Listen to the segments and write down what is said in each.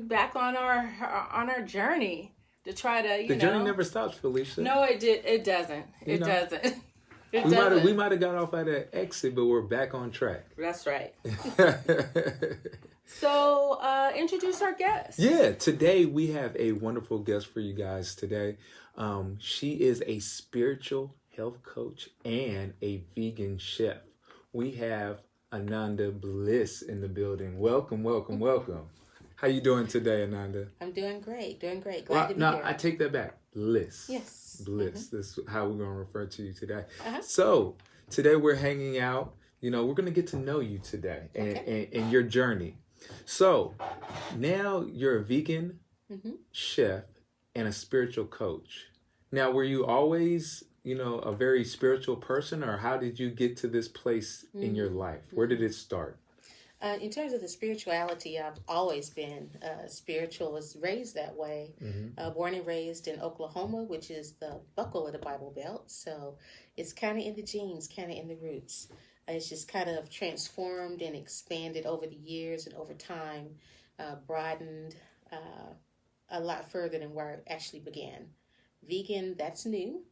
back on our journey to try to, the journey never stops, Felicia. No, it doesn't. It doesn't. We might have got off at an exit, but we're back on track. That's right. So, introduce our guest. Yeah, today we have a wonderful guest for you guys today. She is a spiritual health coach and a vegan chef. We have Ananda Bliss in the building. Welcome, welcome, welcome. How you doing today, Ananda? I'm doing great, Glad to be here. I take that back. Bliss. Yes. Bliss. Mm-hmm. This is how we're going to refer to you today. Uh-huh. So, today we're hanging out. We're going to get to know you today and your journey. So, now you're a vegan chef and a spiritual coach. Now, were you always, a very spiritual person, or how did you get to this place in your life? Where did it start? In terms of the spirituality, I've always been spiritual. Was raised that way. Born and raised in Oklahoma, which is the buckle of the Bible Belt. So it's kind of in the genes, kind of in the roots. It's just kind of transformed and expanded over the years and over time, broadened a lot further than where I actually began. Vegan, that's new.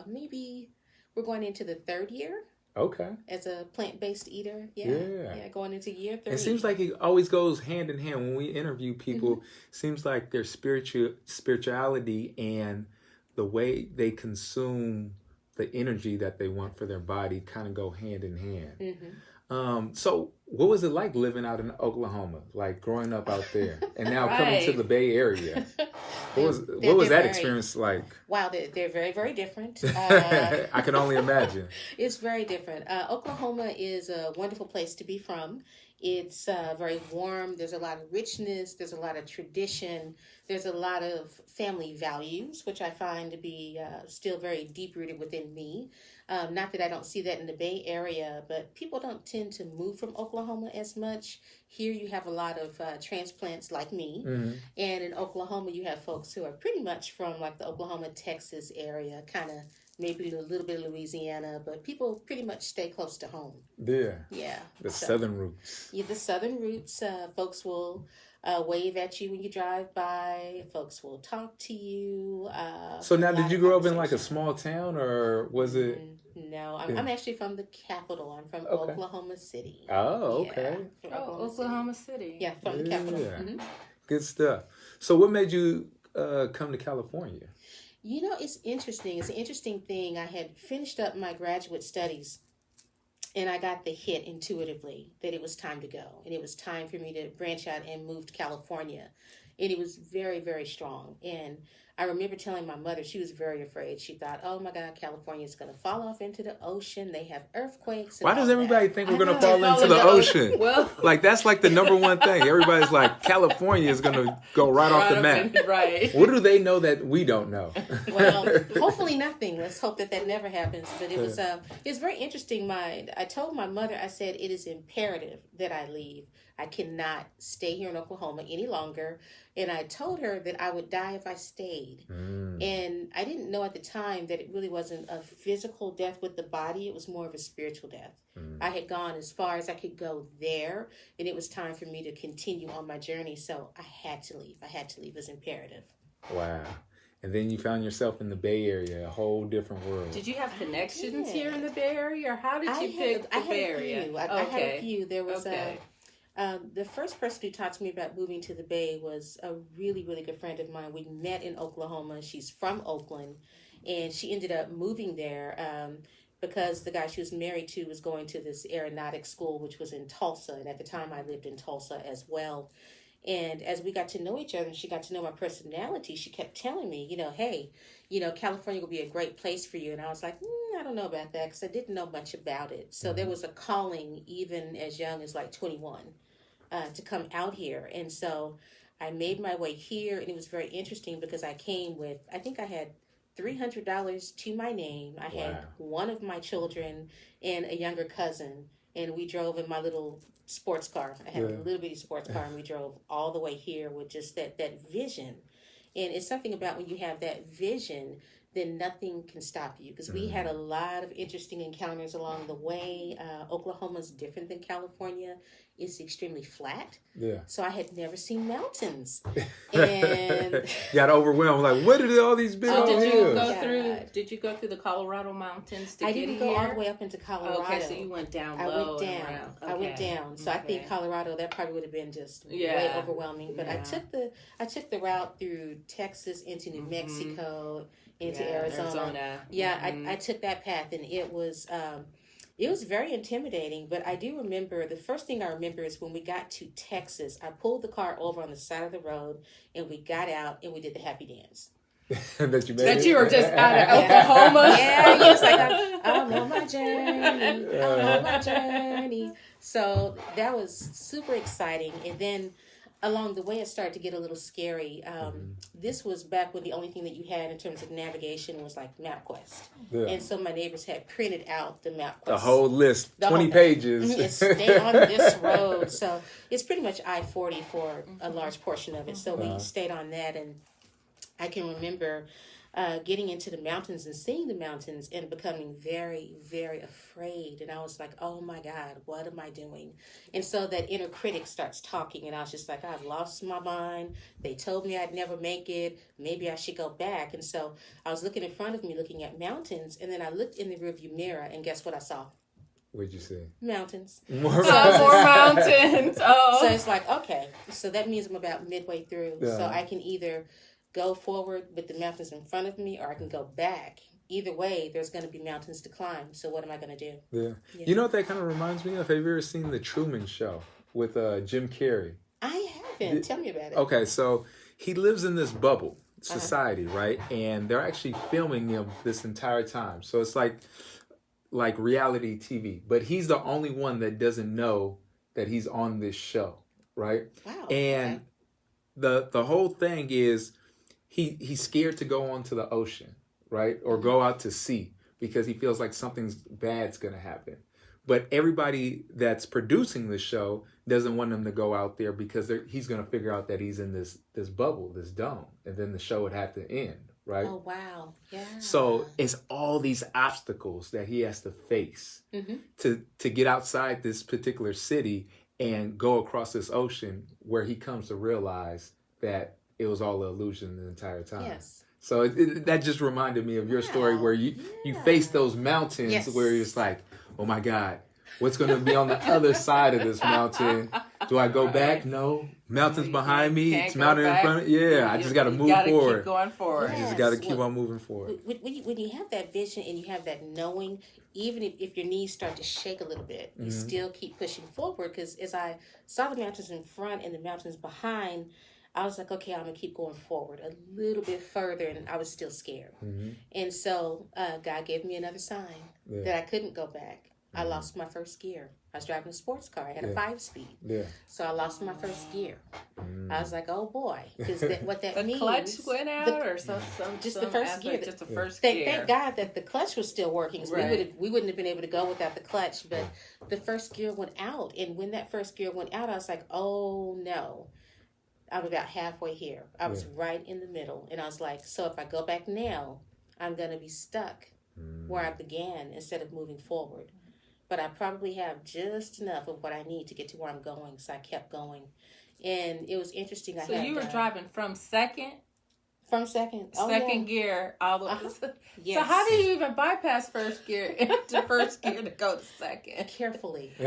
Maybe we're going into the third year. Okay. As a plant-based eater, yeah, going into year 3. It seems like it always goes hand in hand when we interview people. Seems like their spirituality and the way they consume the energy that they want for their body kind of go hand in hand. So what was it like living out in Oklahoma, like growing up out there and now coming to the Bay Area? What was that experience like? Wow, they're very, very different. I can only imagine. It's very different. Oklahoma is a wonderful place to be from. It's very warm. There's a lot of richness. There's a lot of tradition. There's a lot of family values, which I find to be still very deep-rooted within me. Not that I don't see that in the Bay Area, but people don't tend to move from Oklahoma as much. Here you have a lot of transplants like me. And in Oklahoma, you have folks who are pretty much from like the Oklahoma, Texas area, kind of maybe a little bit of Louisiana, but people pretty much stay close to home. Yeah. The southern roots. Yeah, the southern roots. Folks will wave at you when you drive by. Folks will talk to you. So now, did you grow up in like a small town, or was it? No, I'm actually from the capital. I'm from Oklahoma City. Oh, okay. Yeah, Oklahoma City. Yeah, from the capital. Yeah. Good stuff. So what made you come to California? It's interesting. It's an interesting thing. I had finished up my graduate studies, and I got the hit intuitively that it was time to go. And it was time for me to branch out and move to California. And it was very, very strong. And I remember telling my mother, she was very afraid. She thought, oh my God, California is going to fall off into the ocean. They have earthquakes. Why does everybody think we're going to fall into the ocean? Well, like that's like the number one thing. Everybody's like, California is going to go right off the map. Right. What do they know that we don't know? Well, hopefully nothing. Let's hope that never happens. But it was very interesting. I told my mother, I said, it is imperative that I leave. I cannot stay here in Oklahoma any longer. And I told her that I would die if I stayed. And I didn't know at the time that it really wasn't a physical death with the body. It was more of a spiritual death. I had gone as far as I could go there. And it was time for me to continue on my journey. So I had to leave. It was imperative. Wow. And then you found yourself in the Bay Area, a whole different world. Did you have connections here in the Bay Area? Or how did you pick the Bay Area? I had a few. There was the first person who talked to me about moving to the Bay was a really, really good friend of mine. We met in Oklahoma. She's from Oakland, and she ended up moving there because the guy she was married to was going to this aeronautics school, which was in Tulsa. And at the time, I lived in Tulsa as well. And as we got to know each other and she got to know my personality, she kept telling me, hey, California will be a great place for you. And I was like, I don't know about that because I didn't know much about it. So there was a calling even as young as like 21 to come out here. And so I made my way here, and it was very interesting because I came with, I think I had $300 to my name. I had one of my children and a younger cousin, and we drove in my little sports car. I had a little bitty sports car, and we drove all the way here with just that vision. And it's something about when you have that vision then nothing can stop you. Because we had a lot of interesting encounters along the way. Oklahoma's different than California. It's extremely flat. Yeah. So I had never seen mountains. And got overwhelmed. Like, what are all these big So hills? did you go through the Colorado mountains to I get didn't here? go all the way up into Colorado. Okay, so you went down I low went down. and around. I went down. So I think Colorado, that probably would have been just way overwhelming. But I took the route through Texas into New Mexico, into Arizona. Yeah, I took that path, and it was very intimidating. But I do remember, the first thing I remember is when we got to Texas, I pulled the car over on the side of the road, and we got out and we did the happy dance. that you were just out of Oklahoma. Yeah, he was like, I'm on my journey. I'm on my journey. So that was super exciting. And then along the way, it started to get a little scary. This was back when the only thing that you had in terms of navigation was like MapQuest. Yeah. And so my neighbors had printed out the MapQuest. The whole list, 20 pages. And stay on this road. So it's pretty much I-40 for a large portion of it. So we stayed on that, and I can remember getting into the mountains and seeing the mountains and becoming very, very afraid. And I was like, oh my God, what am I doing? And so that inner critic starts talking, and I was just like, I've lost my mind. They told me I'd never make it. Maybe I should go back. And so I was looking in front of me, looking at mountains, and then I looked in the rearview mirror, and guess what I saw? What'd you see? Mountains. More mountains. Oh. So it's like, okay, so that means I'm about midway through. Yeah. So I can either go forward with the mountains in front of me, or I can go back. Either way, there's going to be mountains to climb. So what am I going to do? Yeah. You know what that kind of reminds me of? Have you ever seen The Truman Show with Jim Carrey? I haven't. Tell me about it. Okay, so he lives in this bubble society, right? And they're actually filming him this entire time. So it's like reality TV. But he's the only one that doesn't know that he's on this show, right? Wow. And the whole thing is he's scared to go onto the ocean, right? Or go out to sea because he feels like something's bad's going to happen. But everybody that's producing the show doesn't want him to go out there because he's going to figure out that he's in this bubble, this dome, and then the show would have to end, right? Oh, wow. Yeah. So it's all these obstacles that he has to face to get outside this particular city and go across this ocean, where he comes to realize that it was all an illusion the entire time. Yes. So that just reminded me of your story, where you face those mountains where you're just like, oh my God, what's going to be on the other side of this mountain? Do I go back? No. Mountains behind me. It's mountain in front of me. Yeah, I just got to move forward. Keep going forward. You just got to keep on moving forward. When you have that vision and you have that knowing, even if your knees start to shake a little bit, you still keep pushing forward. Because as I saw the mountains in front and the mountains behind, I was like, okay, I'm going to keep going forward a little bit further, and I was still scared. And so God gave me another sign that I couldn't go back. I lost my first gear. I was driving a sports car. I had a 5-speed. Yeah. So I lost my first gear. I was like, oh boy. Because what that means... The clutch went out or just the first gear. Just the first gear. Thank God that the clutch was still working. So we wouldn't have been able to go without the clutch. But the first gear went out. And when that first gear went out, I was like, oh no. I'm about halfway here. I was right in the middle. And I was like, so if I go back now, I'm going to be stuck where I began instead of moving forward. But I probably have just enough of what I need to get to where I'm going. So I kept going. And it was interesting. So you were driving from second? From second. Second gear. All the yes. So how do you even bypass first gear into first gear to go to second? Carefully. So,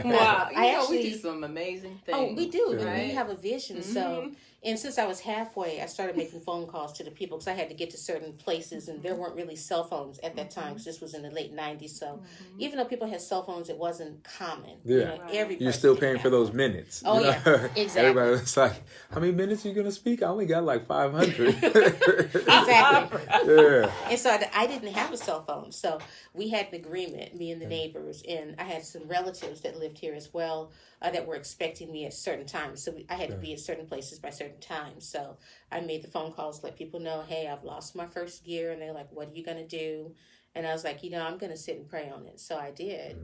wow. We do some amazing things. Oh, we do. Right? We have a vision. So, and since I was halfway, I started making phone calls to the people because I had to get to certain places, and there weren't really cell phones at that time because this was in the late 90s. So even though people had cell phones, it wasn't common. Yeah. You're still paying for those minutes. Oh, yeah. Exactly. Everybody was like, how many minutes are you going to speak? I only got like 500. Exactly. Yeah. And so I didn't have a cell phone. So we had an agreement, me and the neighbors, and I had some relatives that lived here as well that were expecting me at certain times. So I had to be at certain places by certain times. So I made the phone calls, let people know, hey, I've lost my first gear. And they're like, what are you going to do? And I was like, I'm going to sit and pray on it. So I did.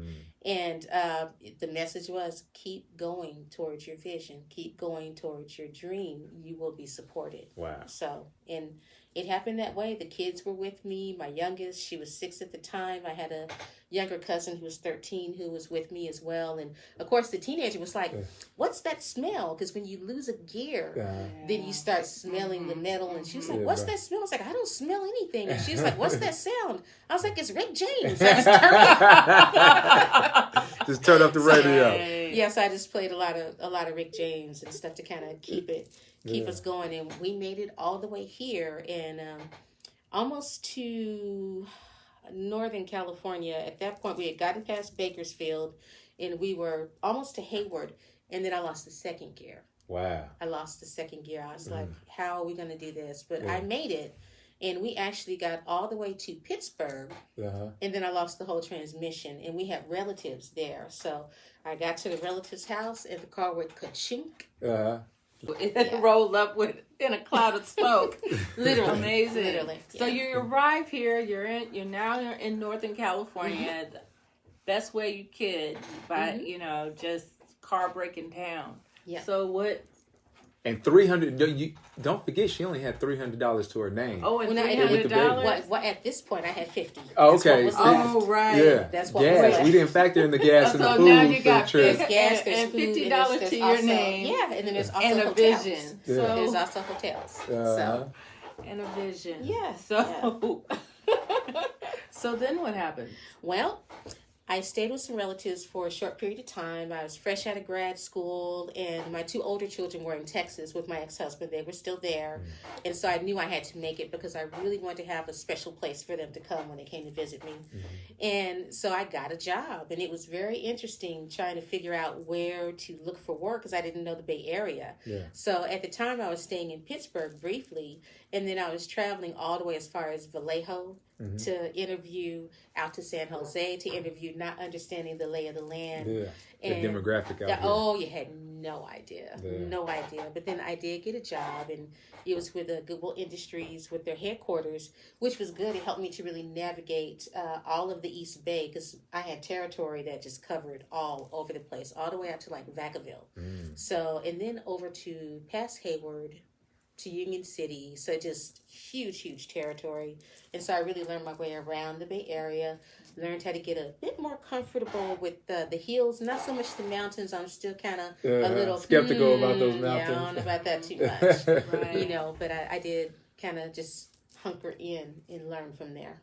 And the message was, keep going towards your vision. Keep going towards your dream. You will be supported. Wow. So, and it happened that way. The kids were with me. My youngest, she was 6 at the time. I had a younger cousin who was 13 who was with me as well. And of course the teenager was like, what's that smell? Because when you lose a gear, then you start smelling the metal. And she was like, what's that smell? I was like, I don't smell anything. And she was like, what's that sound? I was like, it's Rick James. I just turn off the radio. Yes, I just played a lot of Rick James and stuff to kind of keep us going. And we made it all the way here and almost to Northern California. At that point, we had gotten past Bakersfield, and we were almost to Hayward, and then I lost the second gear. Wow. I lost the second gear. I was like, how are we going to do this? But I made it, and we actually got all the way to Pittsburgh, and then I lost the whole transmission, and we had relatives there. So I got to the relative's house, and the car went ka-chink. It rolled up in a cloud of smoke. Literally. Amazing. Literally. So you arrive here, you're now in Northern California, the best way you could by, just car breaking down. Yeah. So what? And $300. Don't forget, she only had $300 to her name. Oh, and $300. What? At this point, I had $50. Oh, okay. Right. Yeah. That's what gas. was We didn't factor in the gas and the food. So now you got there's gas, there's and food, $50 to your name. Yeah, and then there's also and a hotels. vision. So there's also hotels. And a vision. Yeah. So so then what happened? Well, I stayed with some relatives for a short period of time. I was fresh out of grad school, and my 2 older children were in Texas with my ex-husband. They were still there. And so I knew I had to make it because I really wanted to have a special place for them to come when they came to visit me. And so I got a job, and it was very interesting trying to figure out where to look for work because I didn't know the Bay Area. So at the time, I was staying in Pittsburgh briefly, and then I was traveling all the way as far as Vallejo to interview, out to San Jose to interview, not understanding the lay of the land. And the demographic out here. Oh, you had no idea. No idea. But then I did get a job, and it was with Goodwill Industries with their headquarters, which was good. It helped me to really navigate all of the East Bay because I had territory that just covered all over the place, all the way out to like Vacaville. So, and then over to past Hayward, to Union City, so just huge territory. And so I really learned my way around the Bay Area, learned how to get a bit more comfortable with the hills, not so much the mountains. I'm still kind of a little skeptical about those mountains. Yeah, I don't know about that too much, but I did kind of just hunker in and learn from there.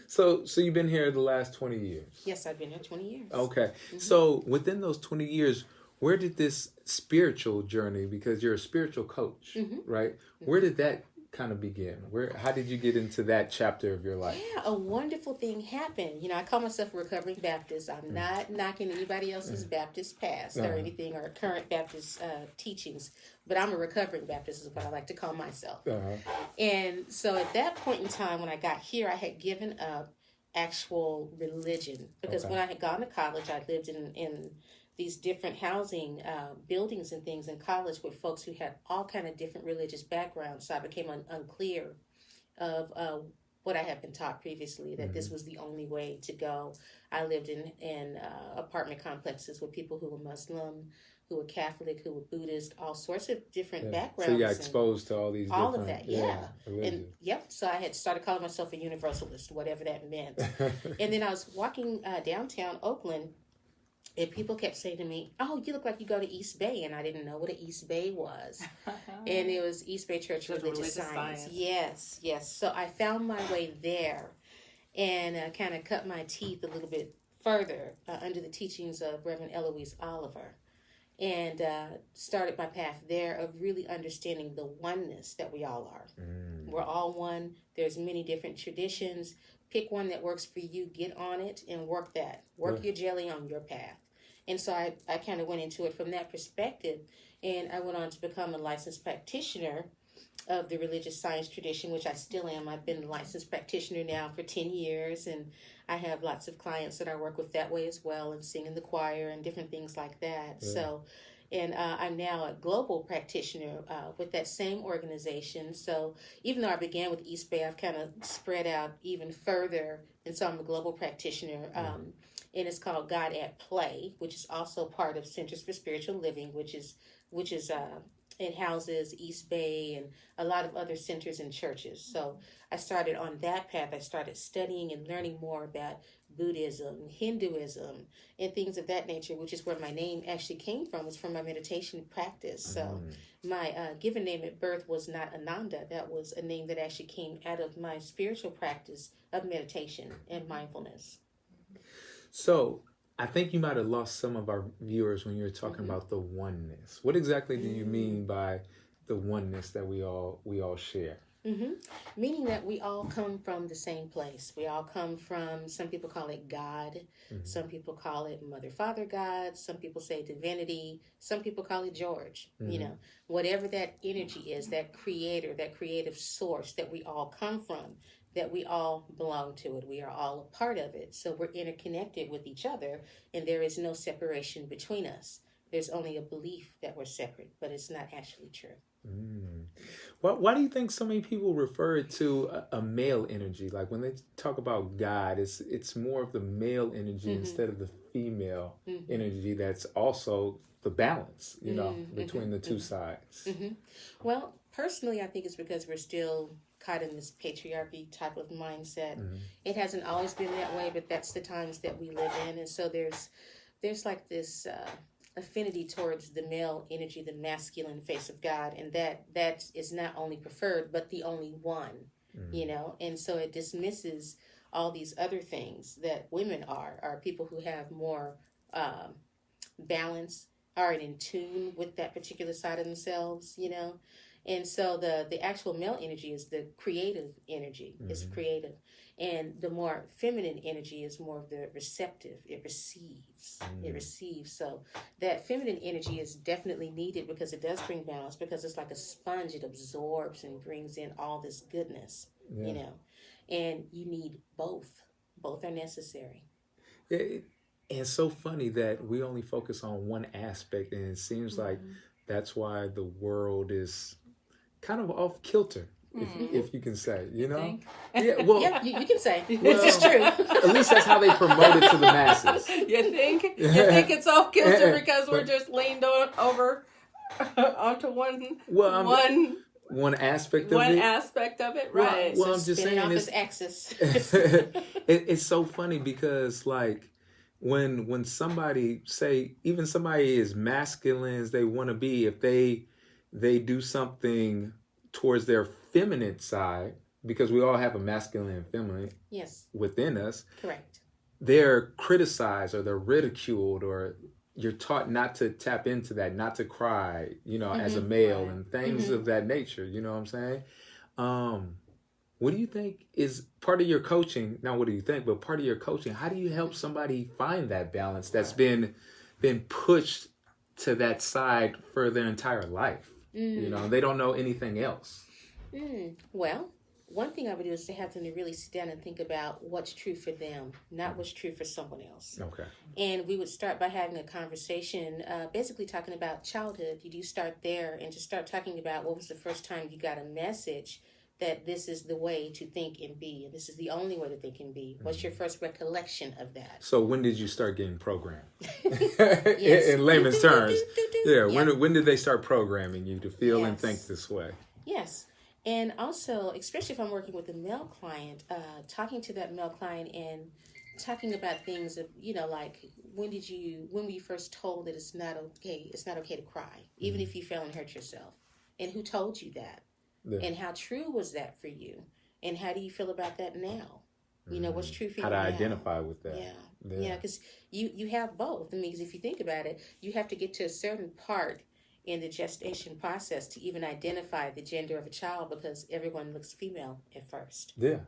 So you've been here the last 20 years? Yes, I've been here 20 years. Okay. So within those 20 years, where did this spiritual journey, because you're a spiritual coach, right? Where did that kind of begin? How did you get into that chapter of your life? Yeah, a wonderful thing happened. I call myself a recovering Baptist. I'm not knocking anybody else's Baptist past or anything or current Baptist teachings, but I'm a recovering Baptist is what I like to call myself. And so at that point in time when I got here, I had given up actual religion because when I had gone to college, I lived in these different housing buildings and things in college with folks who had all kind of different religious backgrounds. So I became unclear of what I had been taught previously, that this was the only way to go. I lived in apartment complexes with people who were Muslim, who were Catholic, who were Buddhist, all sorts of different backgrounds. So you got exposed to all these all different... of that, and so I had started calling myself a universalist, whatever that meant. And then I was walking downtown Oakland, and people kept saying to me, "Oh, you look like you go to East Bay," and I didn't know what an East Bay was. And it was East Bay Church of Religious Science. Yes. So I found my way there, and kind of cut my teeth a little bit further under the teachings of Reverend Eloise Oliver, and started my path there of really understanding the oneness that we all are. We're all one. There's many different traditions. Pick one that works for you, get on it, and work that. Work your jelly on your path. And so I kind of went into it from that perspective, and I went on to become a licensed practitioner of the religious science tradition, which I still am. I've been a licensed practitioner now for 10 years, and I have lots of clients that I work with that way as well, and sing in the choir and different things like that. So, and I'm now a global practitioner with that same organization. So even though I began with East Bay, I've kind of spread out even further. And so I'm a global practitioner. And it's called God at Play, which is also part of Centers for Spiritual Living, which is It houses East Bay and a lot of other centers and churches. So I started on that path. I started studying and learning more about Buddhism, Hinduism, and things of that nature, which is where my name actually came from. Was from my meditation practice. So my given name at birth was not Ananda. That was a name that actually came out of my spiritual practice of meditation and mindfulness. So I think you might have lost some of our viewers when you were talking about the oneness. What exactly do you mean by the oneness that we all share? Meaning that we all come from the same place. We all come from, some people call it God. Some people call it Mother, Father, God. Some people say divinity. Some people call it George. You know, whatever that energy is, that creator, that creative source that we all come from, that we all belong to it. We are all a part of it. So we're interconnected with each other, and there is no separation between us. There's only a belief that we're separate, but it's not actually true. Why do you think so many people refer it to a male energy? Like when they talk about God, it's more of the male energy instead of the female energy. That's also the balance, you know, between the two sides. Well, personally, I think it's because we're still caught in this patriarchy type of mindset. It hasn't always been that way, but that's the times that we live in, and so there's like this affinity towards the male energy, the masculine face of God, and that is not only preferred but the only one. You know, and so it dismisses all these other things that women are people who have more balance, are in tune with that particular side of themselves, you know. And so the actual male energy is the creative energy. It's creative. And the more feminine energy is more of the receptive. It receives. It receives. So that feminine energy is definitely needed because it does bring balance, because it's like a sponge. It absorbs and brings in all this goodness, you know. And you need both. Both are necessary. And it's so funny that we only focus on one aspect, and it seems like that's why the world is kind of off kilter, if you can say, you know? Yeah, well, yeah, you can say. Well, this is true. At least that's how they promote it to the masses. You think it's off kilter because we're just leaned over onto one aspect of it? Right. Well, I'm just saying off its axis. It's so funny because, like, when somebody, say, even somebody as masculine as they want to be, if they do something towards their feminine side, because we all have a masculine and feminine within us. Correct. They're criticized or they're ridiculed, or you're taught not to tap into that, not to cry, you know, as a male and things of that nature. You know what I'm saying? What do you think is part of your coaching? Not what do you think, but part of your coaching. How do you help somebody find that balance that's been pushed to that side for their entire life? You know, they don't know anything else. Well, one thing I would do is to have them to really sit down and think about what's true for them, not what's true for someone else. Okay. And we would start by having a conversation, basically talking about childhood. You do start there and just start talking about what was the first time you got a message that this is the way to think and be, and this is the only way to think and be. What's your first recollection of that? So when did you start getting programmed? In layman's terms. Yeah. When did they start programming you to feel and think this way? Yes. And also, especially if I'm working with a male client, talking to that male client and talking about things of, you know, like when were you first told that it's not okay to cry, even if you fell and hurt yourself? And who told you that? Yeah. And how true was that for you? And how do you feel about that now? You know, what's true for you now? How to identify with that. Yeah, because you have both. I mean, because if you think about it, you have to get to a certain part in the gestation process to even identify the gender of a child, because everyone looks female at first. Yeah.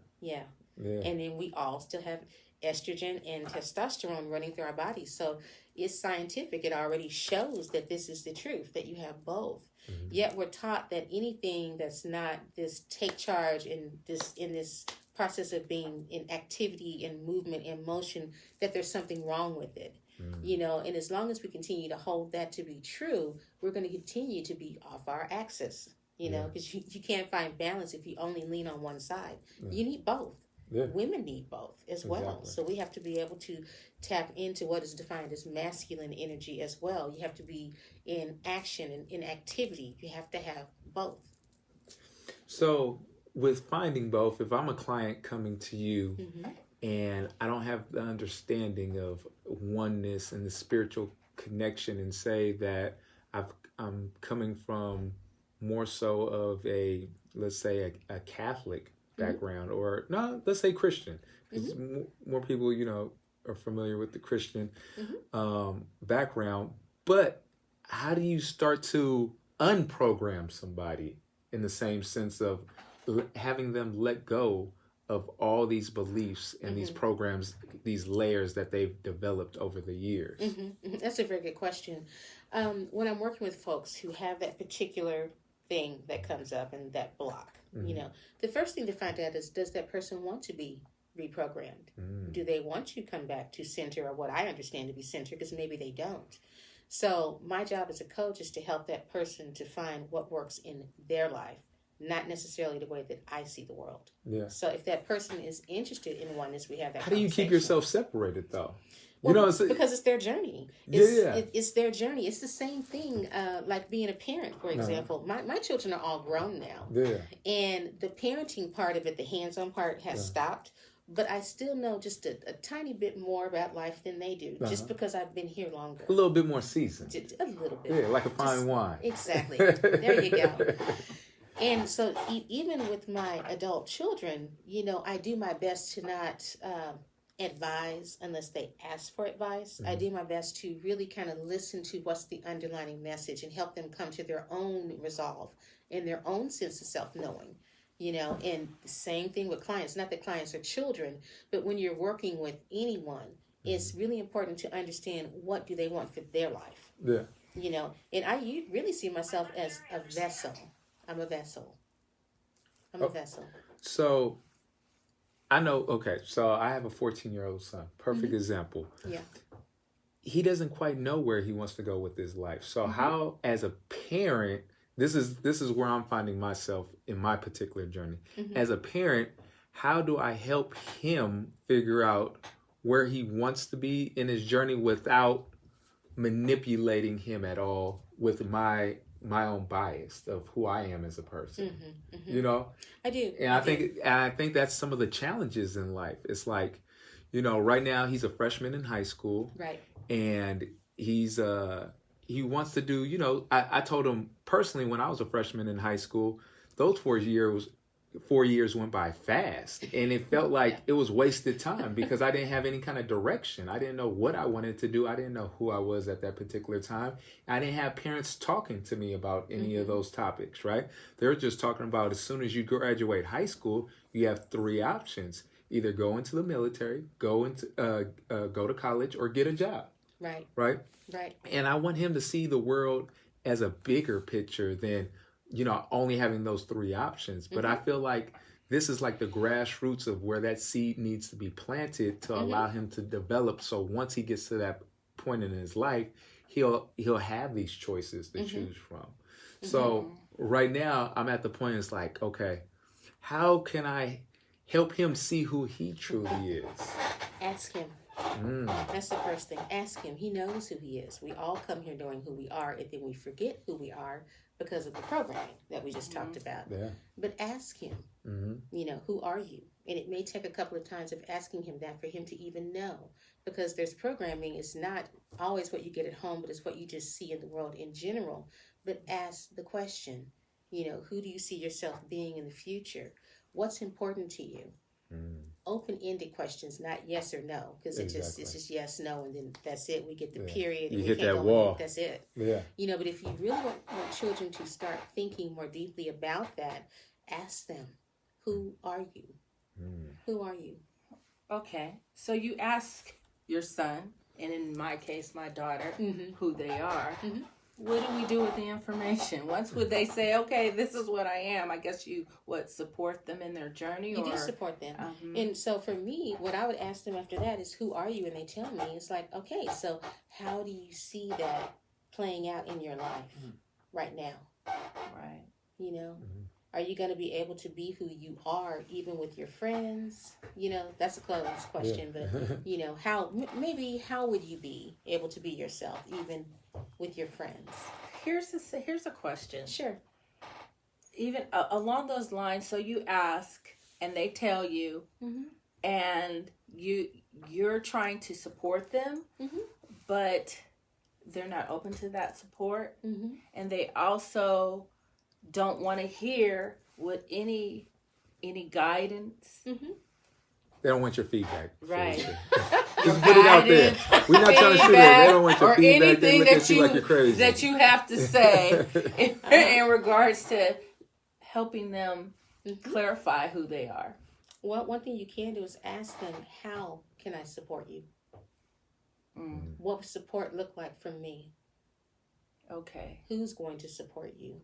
And then we all still have estrogen and testosterone running through our bodies. So it's scientific. It already shows that this is the truth, that you have both. Yet we're taught that anything that's not this take charge in this process of being in activity and movement and motion, that there's something wrong with it. You know, and as long as we continue to hold that to be true, we're going to continue to be off our axis, you know, because you can't find balance if you only lean on one side. You need both. women need both as well. Exactly. So we have to be able to tap into what is defined as masculine energy as well. You have to be in action and in activity. You have to have both. So with finding both, if I'm a client coming to you and I don't have the understanding of oneness and the spiritual connection, and say that I'm coming from more so of a, let's say, a Catholic background, or no, let's say Christian, because more people, are familiar with the Christian background. But how do you start to unprogram somebody in the same sense of having them let go of all these beliefs and these programs, these layers that they've developed over the years? That's a very good question. When I'm working with folks who have that particular thing that comes up and that block, the first thing to find out is, does that person want to be reprogrammed? Do they want to come back to center, or what I understand to be center, because maybe they don't. So my job as a coach is to help that person to find what works in their life, not necessarily the way that I see the world. Yeah. So if that person is interested in oneness, we have that. How do you keep yourself separated, though? Well, because it's their journey. It's their journey. It's the same thing like being a parent, for example. My children are all grown now. Yeah. And the parenting part of it, the hands-on part, has stopped. But I still know just a tiny bit more about life than they do, just because I've been here longer. A little bit more seasoned. A little bit. Yeah, like a fine wine. Exactly. There you go. And so even with my adult children, I do my best to not advise unless they ask for advice. I do my best to really kind of listen to what's the underlying message and help them come to their own resolve and their own sense of self-knowing. And the same thing with clients. Not that clients are children, but when you're working with anyone, it's really important to understand what do they want for their life. Yeah. And I really see myself as a vessel. I'm a vessel. A vessel. So I know, so I have a 14-year-old son. Perfect example. Yeah. He doesn't quite know where he wants to go with his life. So how, as a parent, this is where I'm finding myself in my particular journey. As a parent, how do I help him figure out where he wants to be in his journey without manipulating him at all with my own bias of who I am as a person? I do. And I think that's some of the challenges in life. It's like, right now he's a freshman in high school. Right. And he wants to do, I told him personally, when I was a freshman in high school, those 4 years went by fast, and it felt like it was wasted time because I didn't have any kind of direction. I didn't know what I wanted to do. I didn't know who I was at that particular time. I didn't have parents talking to me about any of those topics, right? They're just talking about, as soon as you graduate high school, you have 3 options: either go into the military, go to college, or get a job. Right. Right. Right. And I want him to see the world as a bigger picture than, only having those 3 options. But I feel like this is like the grassroots of where that seed needs to be planted to allow him to develop. So once he gets to that point in his life, he'll have these choices to choose from. So right now I'm at the point, it's like, okay, how can I help him see who he truly is? Ask him. That's the first thing. Ask him. He knows who he is. We all come here knowing who we are, and then we forget who we are because of the programming that we just talked about. Yeah. But ask him, who are you? And it may take a couple of times of asking him that for him to even know, because there's programming. It's not always what you get at home, but it's what you just see in the world in general. But ask the question, who do you see yourself being in the future? What's important to you? Open-ended questions, not yes or no, because it's just yes, no, and then that's it. We get the period. You and hit that wall. That's it. Yeah. But if you really want children to start thinking more deeply about that, ask them, who are you? Who are you? Okay. So you ask your son, and in my case, my daughter, who they are. What do we do with the information? Once would they say, okay, this is what I am, I guess you support them in their journey? You do support them. And so for me, what I would ask them after that is, who are you? And they tell me, it's like, okay, so how do you see that playing out in your life right now? Right. Are you going to be able to be who you are even with your friends? You know, that's a closed question, but you know, how would you be able to be yourself even with your friends? Here's a question. Sure. Even along those lines, so you ask and they tell you, and you're trying to support them, but they're not open to that support, and they also don't want to hear what any guidance. They don't want your feedback. Right. Just put it out there. We're not trying to shoot it. They don't want your or feedback. They anything look at you like you're crazy. that you have to say in regards to helping them clarify who they are. Well, one thing you can do is ask them, how can I support you? What would support look like from me? Okay. Who's going to support you?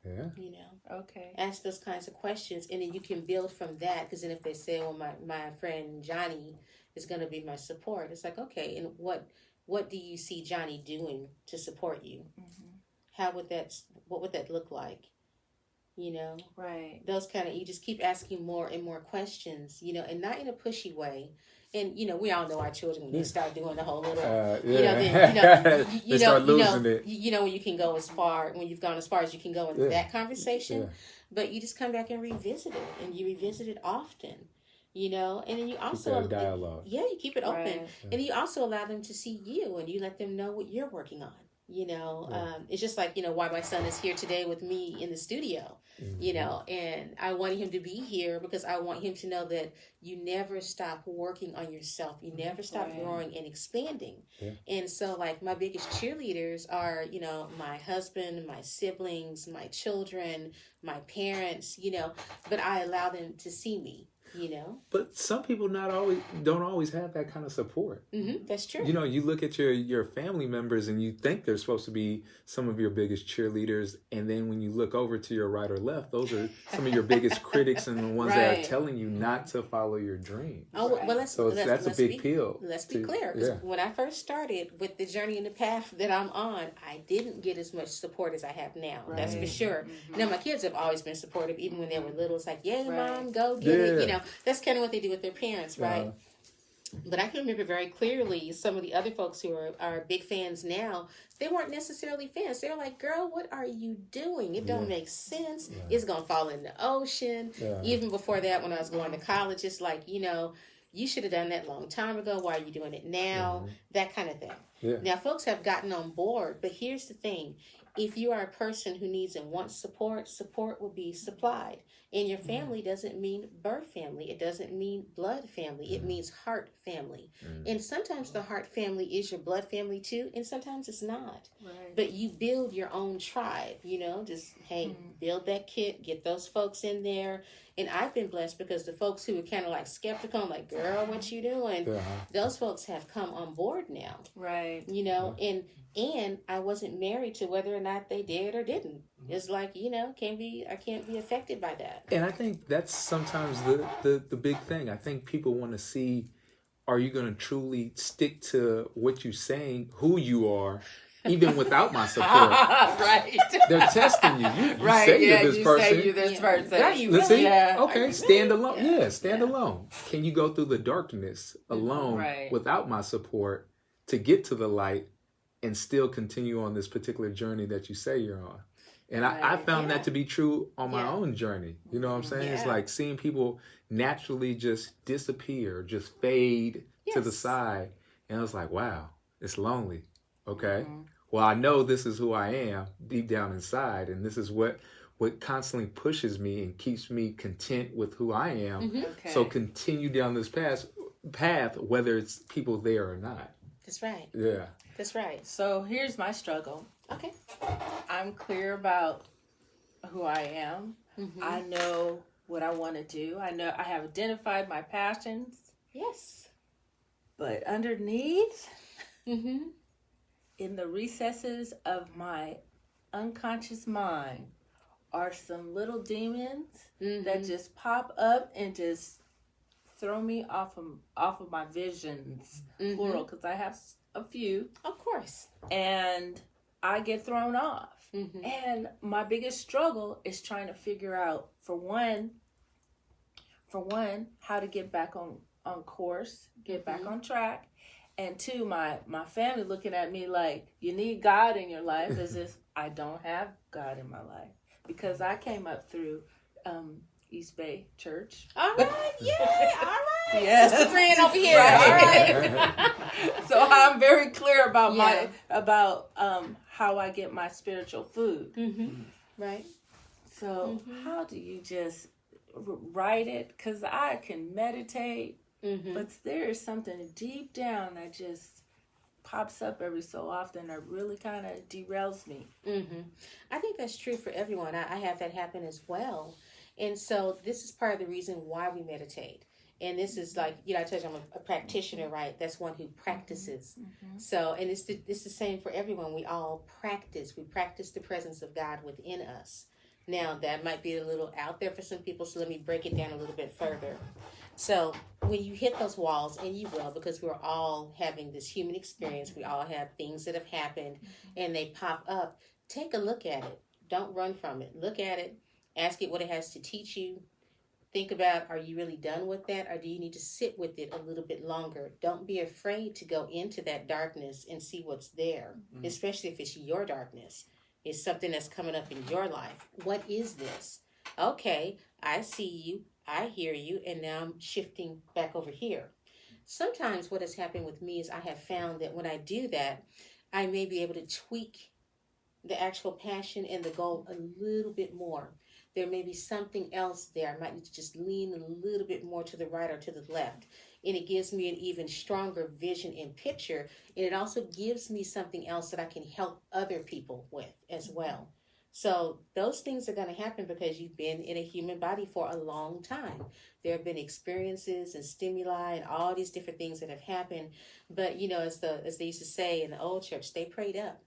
Yeah. You know. Okay. Ask those kinds of questions, and then you can build from that. Because then if they say, well, my friend Johnny is going to be my support, it's like, okay, and what do you see Johnny doing to support you? What would that look like? You know? Right. Those kind of, you just keep asking more and more questions, you know, and not in a pushy way. And, you know, we all know our children, when they start doing the whole little, you know, then, you know, when you can go as far, when you've gone as far as you can go in that conversation, but you just come back and revisit it, and you revisit it often, you know, and then you also, keep that dialogue. You keep it open, right. and you also allow them to see you, and you let them know what you're working on. You know, it's just like, you know, why my son is here today with me in the studio, you know, and I want him to be here because I want him to know that you never stop working on yourself. You never stop growing and expanding. Yeah. And so, like, my biggest cheerleaders are, you know, my husband, my siblings, my children, my parents, you know, but I allow them to see me. You know, but some people don't always have that kind of support. That's true. You know, you look at your family members and you think they're supposed to be some of your biggest cheerleaders, and then when you look over to your right or left, those are some of your biggest critics and the ones that are telling you not to follow your dreams. Oh well, that's a big pill. Let's be clear. Because when I first started with the journey and the path that I'm on, I didn't get as much support as I have now. Right. That's for sure. Now my kids have always been supportive, even when they were little. It's like, yay, mom, go get it. You know. That's kind of what they do with their parents, right? But I can remember very clearly some of the other folks who are big fans now. They weren't necessarily fans. They were like, girl, what are you doing? It don't make sense. It's going to fall in the ocean. Even before that, when I was going to college, it's like, you know, you should have done that a long time ago. Why are you doing it now? That kind of thing. Now, folks have gotten on board. But here's the thing. If you are a person who needs and wants support, support will be supplied. And your family doesn't mean birth family. It doesn't mean blood family. It means heart family. And sometimes the heart family is your blood family too, and sometimes it's not. Right. But you build your own tribe, you know, just, hey, build that kit, get those folks in there. And I've been blessed because the folks who were kind of like skeptical, I'm like, girl, what you doing? Those folks have come on board now. Right. You know, and I wasn't married to whether or not they did or didn't. It's like, you know, I can't be affected by that. And I think that's sometimes the big thing. I think people want to see, are you going to truly stick to what you're saying, who you are, even without my support? Right. They're testing you. You say you're this person. Say you're this person. Right, you Let's really? see. Okay, stand alone. Stand alone. Can you go through the darkness alone without my support to get to the light and still continue on this particular journey that you say you're on? And I found that to be true on my own journey. You know what I'm saying? It's like seeing people naturally just disappear, just fade to the side. And I was like, wow, it's lonely. Okay. Well, I know this is who I am deep down inside. And this is what constantly pushes me and keeps me content with who I am. So continue down this path, whether it's people there or not. That's right. Yeah. That's right. So here's my struggle. Okay. I'm clear about who I am. I know what I want to do. I know I have identified my passions. Yes. But underneath, in the recesses of my unconscious mind, are some little demons that just pop up and just throw me off of my visions, plural, because I have a few. Of course. And I get thrown off. And my biggest struggle is trying to figure out, for one, how to get back on course, get back on track. And two, my family looking at me like, you need God in your life, as if I don't have God in my life. Because I came up through East Bay Church. All right, yeah, all right. Yes. Sister Fran over here. Right. All right. So I'm very clear about how I get my spiritual food. Right. So how do you just write it? Because I can meditate, but there is something deep down that just pops up every so often that really kind of derails me. I think that's true for everyone. I have that happen as well. And so this is part of the reason why we meditate. And this is like, I told you I'm a practitioner, right? That's one who practices. So, and it's the same for everyone. We all practice. We practice the presence of God within us. Now, that might be a little out there for some people, so let me break it down a little bit further. So, when you hit those walls, and you will, because we're all having this human experience, we all have things that have happened, and they pop up, take a look at it. Don't run from it. Look at it. Ask it what it has to teach you. Think about, are you really done with that, or do you need to sit with it a little bit longer? Don't be afraid to go into that darkness and see what's there, especially if it's your darkness. It's something that's coming up in your life. What is this? Okay, I see you, I hear you, and now I'm shifting back over here. Sometimes what has happened with me is I have found that when I do that, I may be able to tweak the actual passion and the goal a little bit more. There may be something else there. I might need to just lean a little bit more to the right or to the left. And it gives me an even stronger vision and picture. And it also gives me something else that I can help other people with as well. So those things are going to happen because you've been in a human body for a long time. There have been experiences and stimuli and all these different things that have happened. But, as they used to say in the old church, stay prayed up.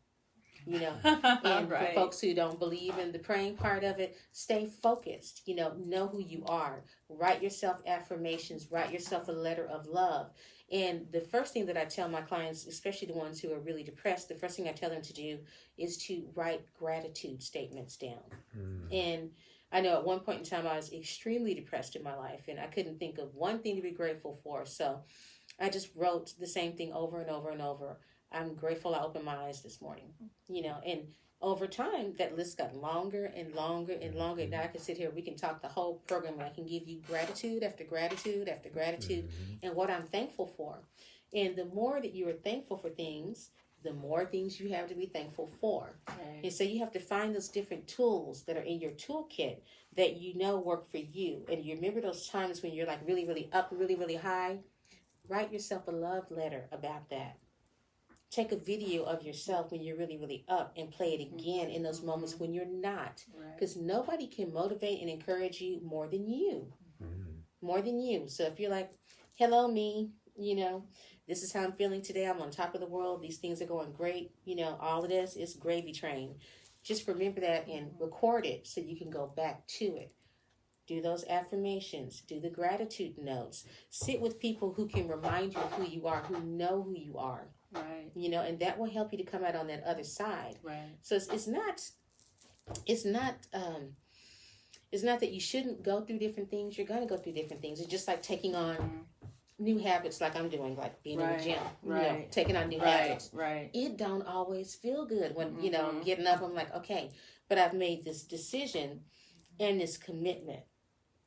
And right. For folks who don't believe in the praying part of it, stay focused, know who you are, write yourself affirmations, write yourself a letter of love. And the first thing that I tell my clients, especially the ones who are really depressed, the first thing I tell them to do is to write gratitude statements down. And I know at one point in time I was extremely depressed in my life and I couldn't think of one thing to be grateful for. So I just wrote the same thing over and over and over. I'm grateful I opened my eyes this morning, and over time, that list got longer and longer and longer. Now I can sit here, we can talk the whole program, and I can give you gratitude after gratitude after gratitude and what I'm thankful for. And the more that you are thankful for things, the more things you have to be thankful for. Okay. And so you have to find those different tools that are in your toolkit that work for you. And you remember those times when you're like really, really up, really, really high? Write yourself a love letter about that. Take a video of yourself when you're really, really up and play it again in those moments when you're not. Because nobody can motivate and encourage you more than you. More than you. So if you're like, hello, me, this is how I'm feeling today. I'm on top of the world. These things are going great. All of this is gravy train. Just remember that and record it so you can go back to it. Do those affirmations. Do the gratitude notes. Sit with people who can remind you of who you are, who know who you are. Right. And that will help you to come out on that other side. Right. So it's not that you shouldn't go through different things. You're going to go through different things. It's just like taking on new habits like I'm doing, like being in the gym, taking on new habits. Right. It don't always feel good when, I'm getting up, I'm like, okay, but I've made this decision and this commitment.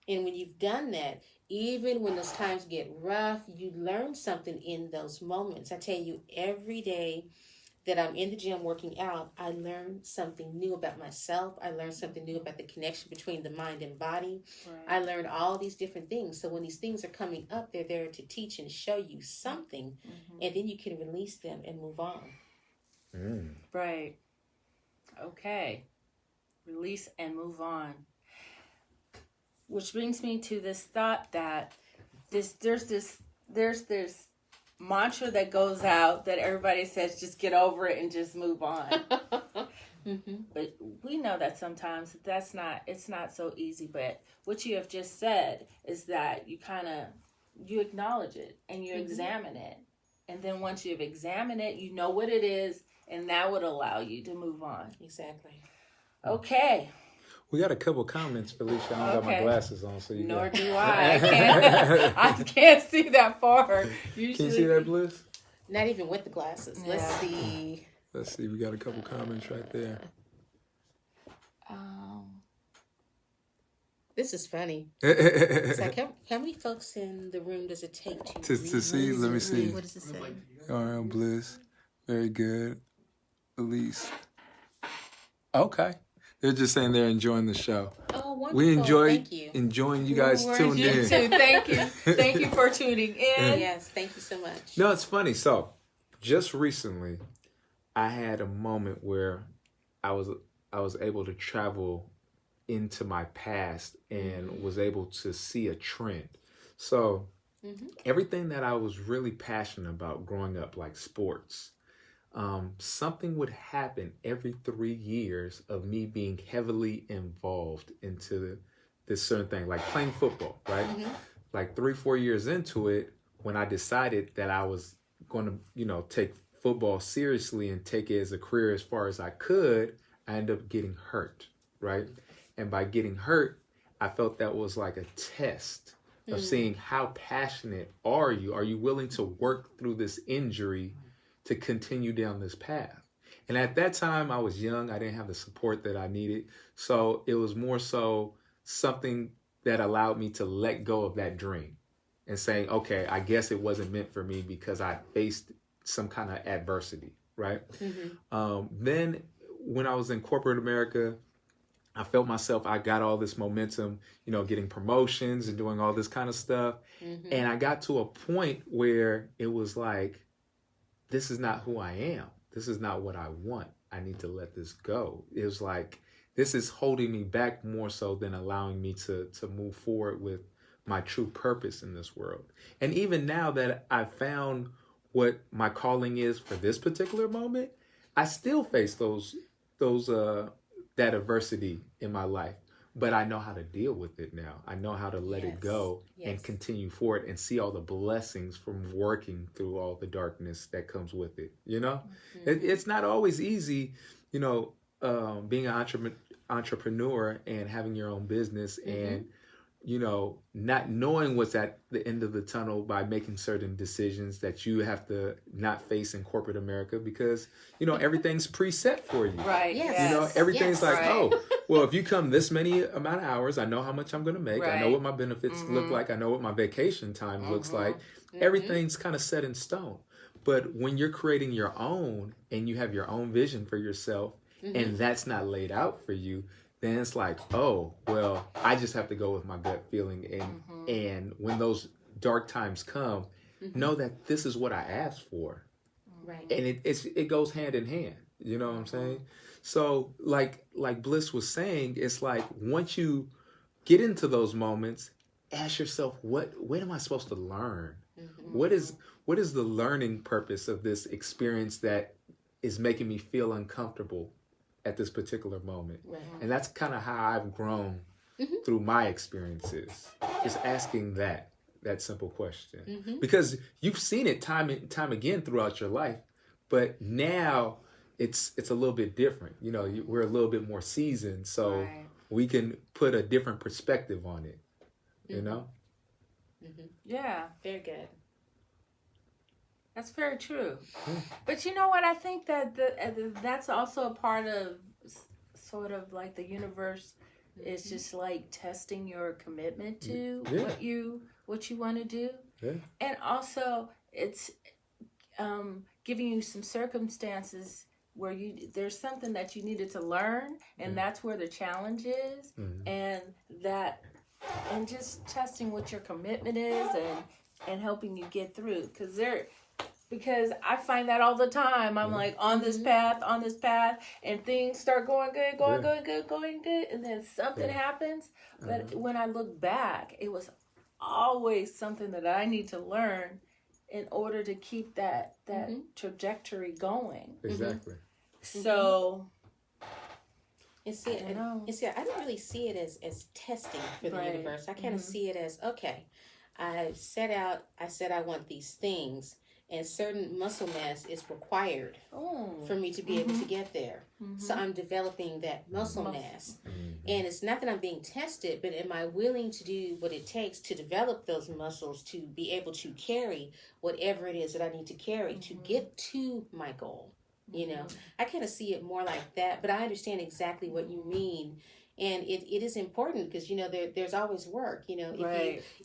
And when you've done that, even when those times get rough, you learn something in those moments. I tell you, every day that I'm in the gym working out, I learn something new about myself. I learn something new about the connection between the mind and body. Right. I learned all these different things. So when these things are coming up, they're there to teach and show you something, and then you can release them and move on. Right. Okay. Release and move on. Which brings me to this thought that there's this mantra that goes out that everybody says, just get over it and just move on. But we know that sometimes it's not so easy. But what you have just said is that you acknowledge it and you examine it. And then once you've examined it, you know what it is And that would allow you to move on. Exactly. Okay. We got a couple comments, Felicia. I don't got my glasses on, so you Nor got... do I. I can't see that far. Usually. Can you see that, Bliss? Not even with the glasses. Yeah. Let's see. Let's see. We got a couple comments right there. This is funny. It's like, how many folks in the room does it take to see? Let me see. What does it say? All right, Bliss. Very good. Elise. Okay. They're just saying they're enjoying the show. Oh, wonderful. We enjoy Thank you. enjoying you guys tuned You in. too. Thank you. Thank you for tuning in. Yes, thank you so much. No, it's funny. So, just recently, I had a moment where I was able to travel into my past and was able to see a trend. So, everything that I was really passionate about growing up, like sports, something would happen every 3 years of me being heavily involved into this certain thing, like playing football, right? Like 3-4 years into it, when I decided that I was going to, take football seriously and take it as a career as far as I could, I ended up getting hurt, right? And by getting hurt, I felt that was like a test of seeing how passionate are you? Are you willing to work through this injury to continue down this path? And at that time, I was young. I didn't have the support that I needed. So it was more so something that allowed me to let go of that dream and saying, okay, I guess it wasn't meant for me because I faced some kind of adversity, right? Then when I was in corporate America, I felt myself, I got all this momentum, getting promotions and doing all this kind of stuff. And I got to a point where it was like, this is not who I am. This is not what I want. I need to let this go. It was like, this is holding me back more so than allowing me to move forward with my true purpose in this world. And even now that I've found what my calling is for this particular moment, I still face that adversity in my life, but I know how to deal with it now. I know how to let it go and continue forward and see all the blessings from working through all the darkness that comes with it. It's not always easy, being an entrepreneur and having your own business and, not knowing what's at the end of the tunnel by making certain decisions that you have to not face in corporate America because, everything's preset for you. Right. Yes. Everything's oh, well, if you come this many amount of hours, I know how much I'm going to make. Right. I know what my benefits look like. I know what my vacation time looks like. Everything's kind of set in stone. But when you're creating your own and you have your own vision for yourself and that's not laid out for you, then it's like, oh, well, I just have to go with my gut feeling. And when those dark times come, know that this is what I asked for. Right. And it goes hand in hand. You know what I'm saying? So like Bliss was saying, it's like once you get into those moments, ask yourself, what am I supposed to learn? What is the learning purpose of this experience that is making me feel uncomfortable at this particular moment? Right. And that's kind of how I've grown through my experiences. Just asking that simple question. Because you've seen it time and time again throughout your life, but now it's a little bit different. We're a little bit more seasoned, so we can put a different perspective on it. Yeah. Very good. That's very true. But you know what? I think that that's also a part of sort of like the universe is just like testing your commitment to what you want to do. Yeah. And also it's giving you some circumstances where there's something that you needed to learn, and that's where the challenge is. And just testing what your commitment is and helping you get through. Because I find that all the time. I'm like on this path, and things start going good, and then something happens. But when I look back, it was always something that I need to learn in order to keep that trajectory going. Exactly. So. I don't really see it as testing for the universe. I kind of see it as, okay, I said I want these things, and certain muscle mass is required for me to be able to get there. So I'm developing that muscle mass. And it's not that I'm being tested, but am I willing to do what it takes to develop those muscles to be able to carry whatever it is that I need to carry to get to my goal? You know, I kind of see it more like that, but I understand exactly what you mean. And it is important because, you know, there's always work. You know,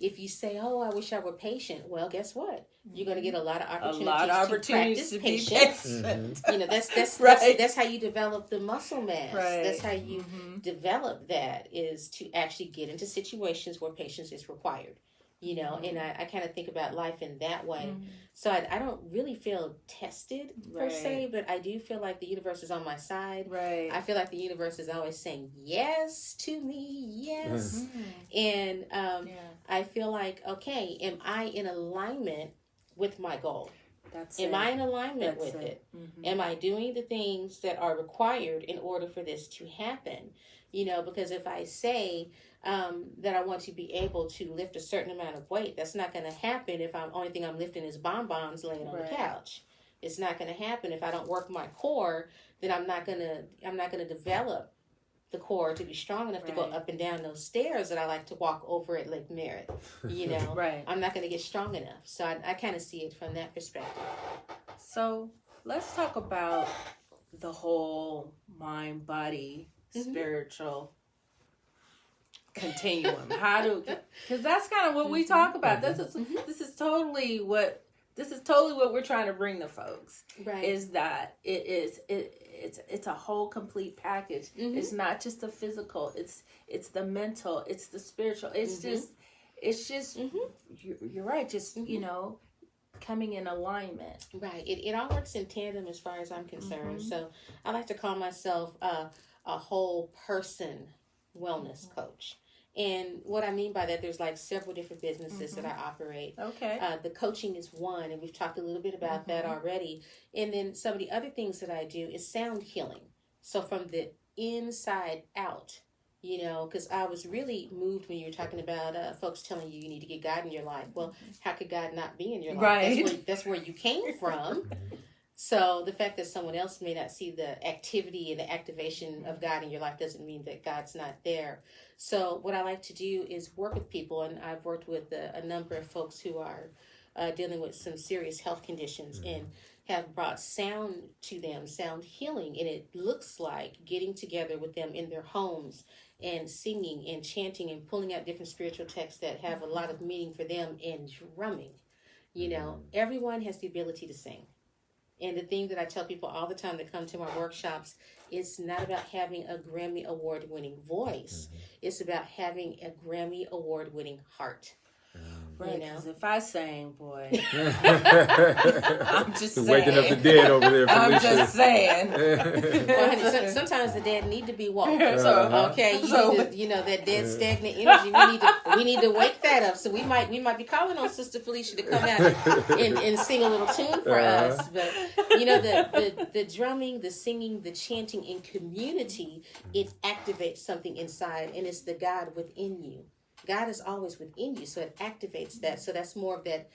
if you say, oh, I wish I were patient, well, guess what? You're going to get a lot of opportunities to practice patience. You know, that's how you develop the muscle mass. That's how you develop that, is to actually get into situations where patience is required. You know, and I kind of think about life in that way. So I don't really feel tested per se, but I do feel like the universe is on my side. I feel like the universe is always saying yes to me, yes. And I feel like, okay, am I in alignment with my goal? Am I in alignment with it? Am I doing the things that are required in order for this to happen? You know, because if I say that I want to be able to lift a certain amount of weight, that's not going to happen if only thing I'm lifting is bonbons laying on the couch. It's not going to happen if I don't work my core. Then I'm not going to develop the core to be strong enough to go up and down those stairs that I like to walk over at Lake Merritt. You know, I'm not going to get strong enough. So I kind of see it from that perspective. So let's talk about the whole mind, body, spiritual continuum. Because that's kind of what we talk about. This is totally what we're trying to bring to folks. Is that it's a whole complete package. It's not just the physical. It's the mental. It's the spiritual. It's just you're right. Just you know, coming in alignment. It all works in tandem as far as I'm concerned. So I like to call myself a whole person wellness coach. And what I mean by that, there's like several different businesses that I operate. The coaching is one, and we've talked a little bit about that already. And then some of the other things that I do is sound healing. So from the inside out, you know, because I was really moved when you were talking about folks telling you need to get God in your life. Well, how could God not be in your life? That's where you came from. So the fact that someone else may not see the activity and the activation of God in your life doesn't mean that God's not there. So what I like to do is work with people, and I've worked with a number of folks who are dealing with some serious health conditions and have brought sound to them, sound healing. And it looks like getting together with them in their homes and singing and chanting and pulling out different spiritual texts that have a lot of meaning for them, and drumming. You know, everyone has the ability to sing. And the thing that I tell people all the time that come to my workshops, it's not about having a Grammy Award-winning voice. It's about having a Grammy Award-winning heart. Right, because if I sang, boy, I'm just saying. Waking up the dead over there, Felicia. I'm just saying. Well, honey, sometimes the dead need to be woke. So, okay, you know that dead stagnant energy. We need to wake that up. So we might be calling on Sister Felicia to come out and sing a little tune for us. But you know, the drumming, the singing, the chanting in community, it activates something inside, and it's the God within you. God is always within you, so it activates that. So that's more of that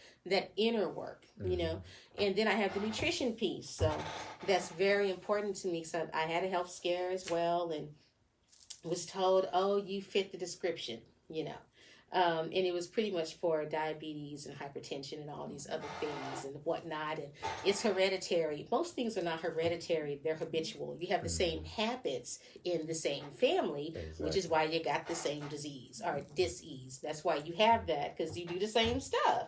inner work, you know. And then I have the nutrition piece, so that's very important to me. So I had a health scare as well, and was told, "Oh, you fit the description," you know. And it was pretty much for diabetes and hypertension and all these other things and whatnot. And it's hereditary. Most things are not hereditary. They're habitual. You have the same habits in the same family, which is why you got the same disease or dis-ease. That's why you have that, because you do the same stuff.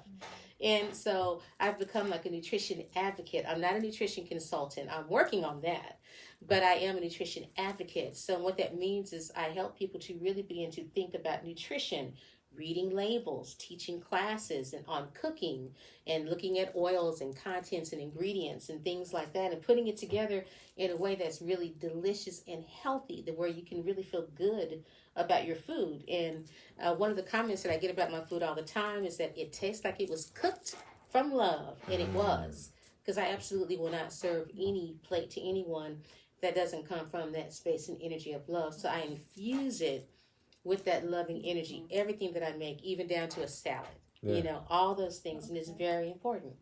And so I've become like a nutrition advocate. I'm not a nutrition consultant. I'm working on that. But I am a nutrition advocate. So what that means is I help people to really begin to think about nutrition, reading labels, teaching classes and on cooking and looking at oils and contents and ingredients and things like that, and putting it together in a way that's really delicious and healthy, where you can really feel good about your food. And one of the comments that I get about my food all the time is that it tastes like it was cooked from love, and it was, because I absolutely will not serve any plate to anyone that doesn't come from that space and energy of love. So I infuse it with that loving energy, everything that I make, even down to a salad, you know, all those things. And it's very important.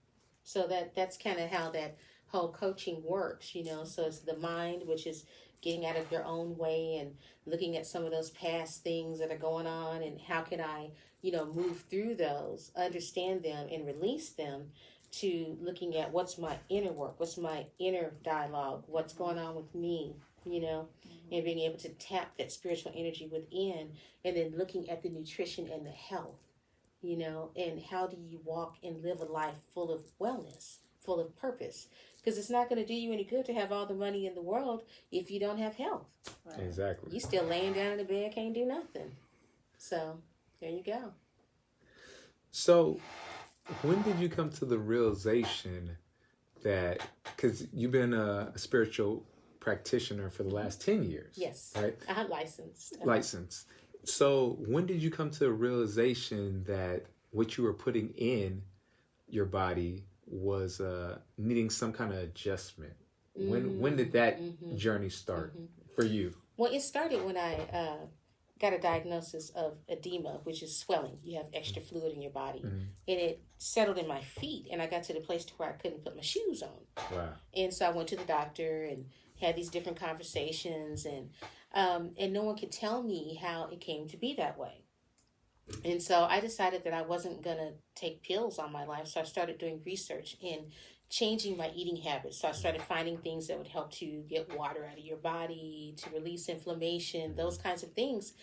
So that's kind of how that whole coaching works, you know. So it's the mind, which is getting out of your own way and looking at some of those past things that are going on, and how can I, you know, move through those, understand them, and release them, to looking at what's my inner work, what's my inner dialogue, what's going on with me, you know, and being able to tap that spiritual energy within, and then looking at the nutrition and the health, you know, and how do you walk and live a life full of wellness, full of purpose. Because it's not going to do you any good to have all the money in the world if you don't have health. Right. Exactly. You still laying down in the bed, can't do nothing. So, there you go. So, when did you come to the realization that, because you've been a spiritual practitioner for the last 10 years. Yes. Right? I'm licensed. Licensed. So, when did you come to a realization that what you were putting in your body was needing some kind of adjustment? When did that journey start for you? Well, it started when I got a diagnosis of edema, which is swelling. You have extra fluid in your body. And it settled in my feet, and I got to the place to where I couldn't put my shoes on. Wow. And so I went to the doctor and had these different conversations, and no one could tell me how it came to be that way. And so I decided that I wasn't going to take pills on my life. So I started doing research and changing my eating habits. So I started finding things that would help to get water out of your body, to release inflammation, those kinds of things.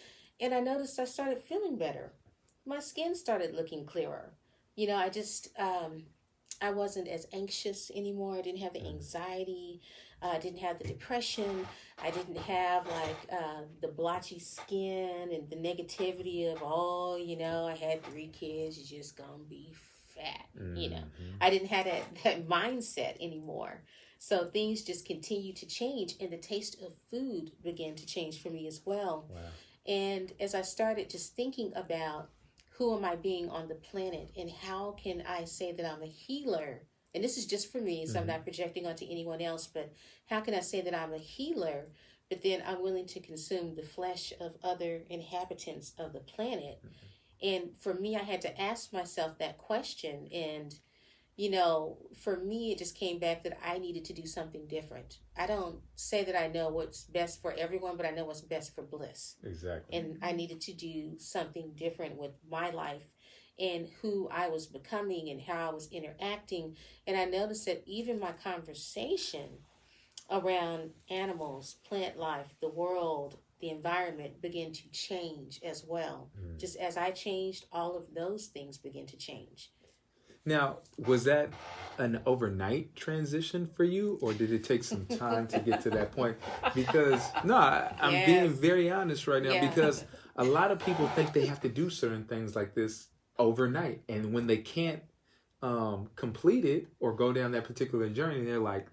And I noticed I started feeling better. My skin started looking clearer. You know, I wasn't as anxious anymore. I didn't have the anxiety. I didn't have the depression. I didn't have the blotchy skin and the negativity of, I had 3 kids, you're just gonna be fat. You know, I didn't have that mindset anymore. So things just continued to change, and the taste of food began to change for me as well. Wow. And as I started just thinking about who am I being on the planet, and how can I say that I'm a healer? And this is just for me, so I'm not projecting onto anyone else, but how can I say that I'm a healer, but then I'm willing to consume the flesh of other inhabitants of the planet? And for me, I had to ask myself that question. And, you know, for me, it just came back that I needed to do something different. I don't say that I know what's best for everyone, but I know what's best for bliss. Exactly. And I needed to do something different with my life and who I was becoming and how I was interacting. And I noticed that even my conversation around animals, plant life, the world, the environment began to change as well. Just as I changed, all of those things began to change. Now, was that an overnight transition for you, or did it take some time to get to that point? Because, no, I'm being very honest right now, because a lot of people think they have to do certain things like this overnight. And when they can't complete it or go down that particular journey,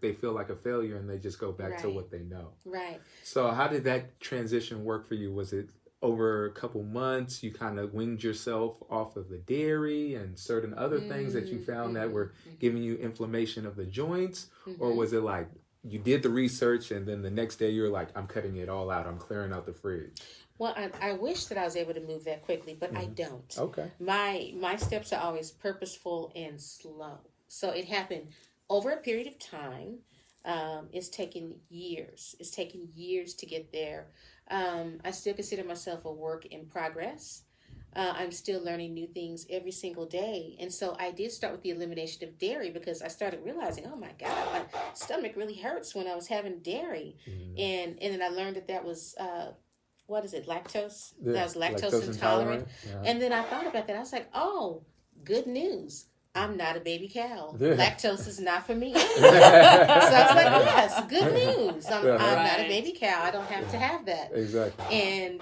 they feel like a failure, and they just go back to what they know. Right. So how did that transition work for you? Was it over a couple months, you kind of weaned yourself off of the dairy and certain other things that you found that were giving you inflammation of the joints? Or was it like you did the research and then the next day you're like, I'm cutting it all out, I'm clearing out the fridge? Well, I wish that I was able to move that quickly, but I don't. Okay. My steps are always purposeful and slow. So it happened over a period of time. It's taken years. It's taken years to get there. I still consider myself a work in progress. I'm still learning new things every single day. And so I did start with the elimination of dairy, because I started realizing, oh my God, my stomach really hurts when I was having dairy. And then I learned that was, lactose? Yeah, that was lactose intolerant. And then I thought about that. I was like, oh, good news. I'm not a baby cow. Lactose is not for me. So I was like, yes, good news. I'm not a baby cow. I don't have to have that. Exactly. And